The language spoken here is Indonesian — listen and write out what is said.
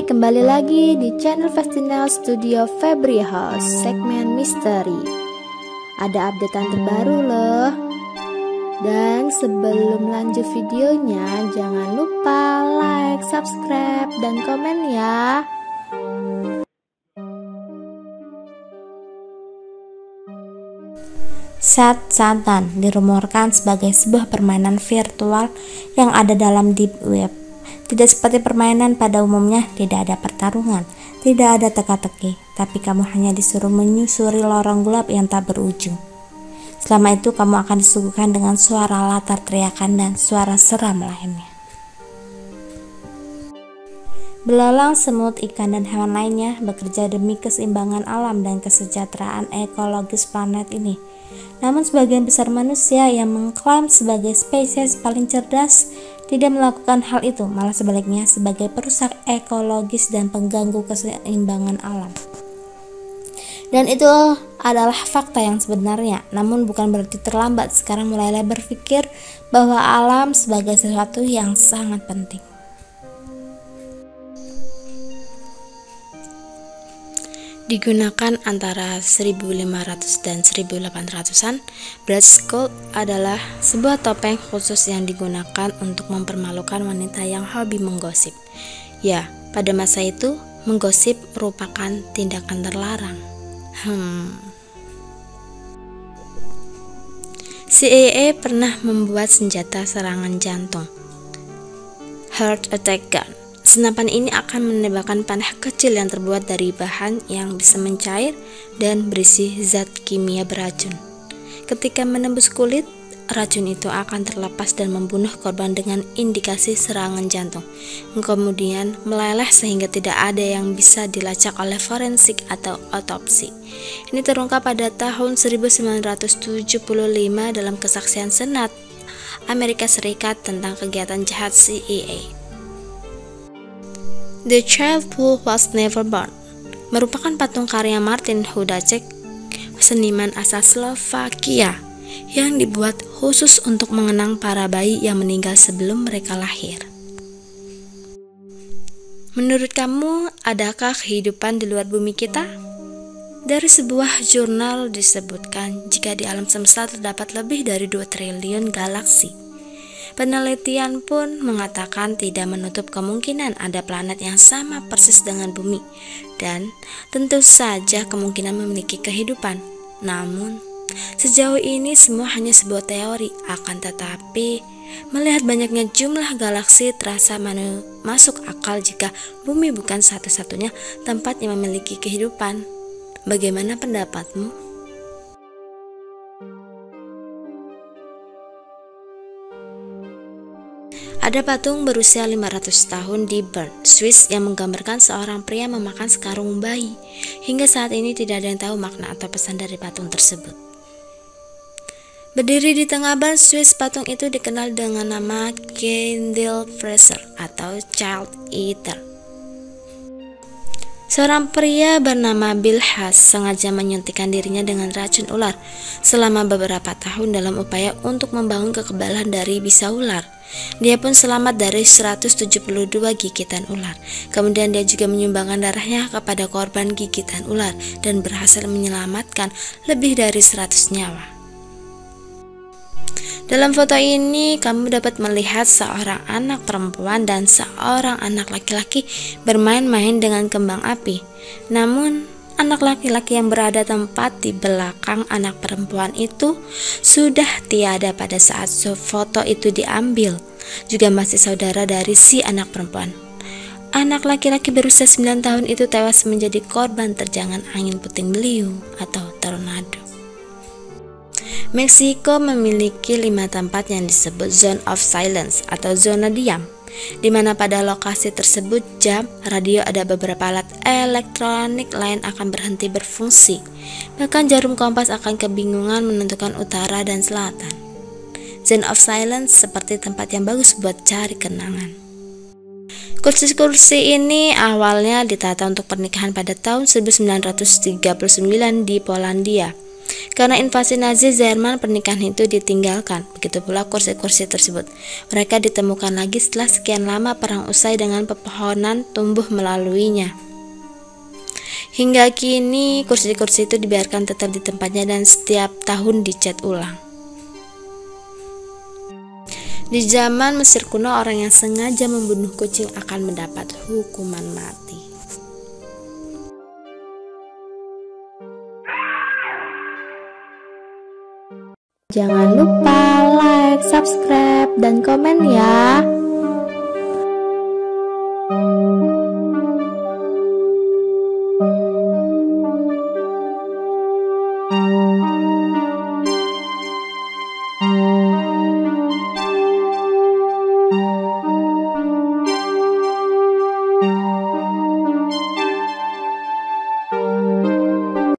kembali lagi di channel Festinel Studio Febri House, segmen misteri. Ada updatean terbaru loh. Dan sebelum lanjut videonya, jangan lupa like, subscribe, dan komen ya. Set Satan dirumorkan sebagai sebuah permainan virtual yang ada dalam deep web. Tidak seperti permainan pada umumnya, tidak ada pertarungan, tidak ada teka-teki, tapi kamu hanya disuruh menyusuri lorong gelap yang tak berujung. Selama itu kamu akan disuguhkan dengan suara latar teriakan dan suara seram lainnya. Belalang, semut, ikan, dan hewan lainnya bekerja demi keseimbangan alam dan kesejahteraan ekologis planet ini. Namun sebagian besar manusia yang mengklaim sebagai spesies paling cerdas tidak melakukan hal itu, malah sebaliknya sebagai perusak ekologis dan pengganggu keseimbangan alam. Dan itu adalah fakta yang sebenarnya, namun bukan berarti terlambat sekarang mulai berpikir bahwa alam sebagai sesuatu yang sangat penting. Digunakan antara 1500 dan 1800-an, Breast Coat adalah sebuah topeng khusus yang digunakan untuk mempermalukan wanita yang hobi menggosip. Ya, pada masa itu, menggosip merupakan tindakan terlarang. CIA pernah membuat senjata serangan jantung, Heart Attack Gun. Senapan ini akan menembakkan panah kecil yang terbuat dari bahan yang bisa mencair dan berisi zat kimia beracun. Ketika menembus kulit, racun itu akan terlepas dan membunuh korban dengan indikasi serangan jantung. Kemudian meleleh sehingga tidak ada yang bisa dilacak oleh forensik atau otopsi. Ini terungkap pada tahun 1975 dalam kesaksian Senat Amerika Serikat tentang kegiatan jahat CIA. The Child Who Was Never Born merupakan patung karya Martin Hudacek, seniman asal Slovakia, yang dibuat khusus untuk mengenang para bayi yang meninggal sebelum mereka lahir. Menurut kamu, adakah kehidupan di luar bumi kita? Dari sebuah jurnal disebutkan jika di alam semesta terdapat lebih dari 2 triliun galaksi. Penelitian pun mengatakan tidak menutup kemungkinan ada planet yang sama persis dengan bumi, dan tentu saja kemungkinan memiliki kehidupan. Namun, sejauh ini semua hanya sebuah teori, akan tetapi melihat banyaknya jumlah galaksi terasa masuk akal jika bumi bukan satu-satunya tempat yang memiliki kehidupan. Bagaimana pendapatmu? Ada patung berusia 500 tahun di Bern, Swiss yang menggambarkan seorang pria memakan sekarung bayi. Hingga saat ini tidak ada yang tahu makna atau pesan dari patung tersebut. Berdiri di tengah Bern, Swiss, patung itu dikenal dengan nama Kindelfresser atau Child Eater. Seorang pria bernama Bill Haas sengaja menyuntikkan dirinya dengan racun ular selama beberapa tahun dalam upaya untuk membangun kekebalan dari bisa ular. Dia pun selamat dari 172 gigitan ular. Kemudian dia juga menyumbangkan darahnya kepada korban gigitan ular dan berhasil menyelamatkan lebih dari 100 nyawa. Dalam foto ini kamu dapat melihat seorang anak perempuan dan seorang anak laki-laki bermain-main dengan kembang api. Namun anak laki-laki yang berada tepat di belakang anak perempuan itu sudah tiada pada saat foto itu diambil, juga masih saudara dari si anak perempuan. Anak laki-laki berusia 9 tahun itu tewas menjadi korban terjangan angin puting beliung atau tornado. Meksiko memiliki 5 tempat yang disebut Zone of Silence atau zona diam, di mana pada lokasi tersebut jam, radio, ada beberapa alat elektronik lain akan berhenti berfungsi. Bahkan jarum kompas akan kebingungan menentukan utara dan selatan. Zone of Silence seperti tempat yang bagus buat cari kenangan. Kursi-kursi ini awalnya ditata untuk pernikahan pada tahun 1939 di Polandia. Karena invasi Nazi Jerman, pernikahan itu ditinggalkan. Begitu pula kursi-kursi tersebut. Mereka ditemukan lagi setelah sekian lama perang usai dengan pepohonan tumbuh melaluinya. Hingga kini kursi-kursi itu dibiarkan tetap di tempatnya dan setiap tahun dicat ulang. Di zaman Mesir kuno, orang yang sengaja membunuh kucing akan mendapat hukuman mati. Jangan lupa like, subscribe, dan komen ya.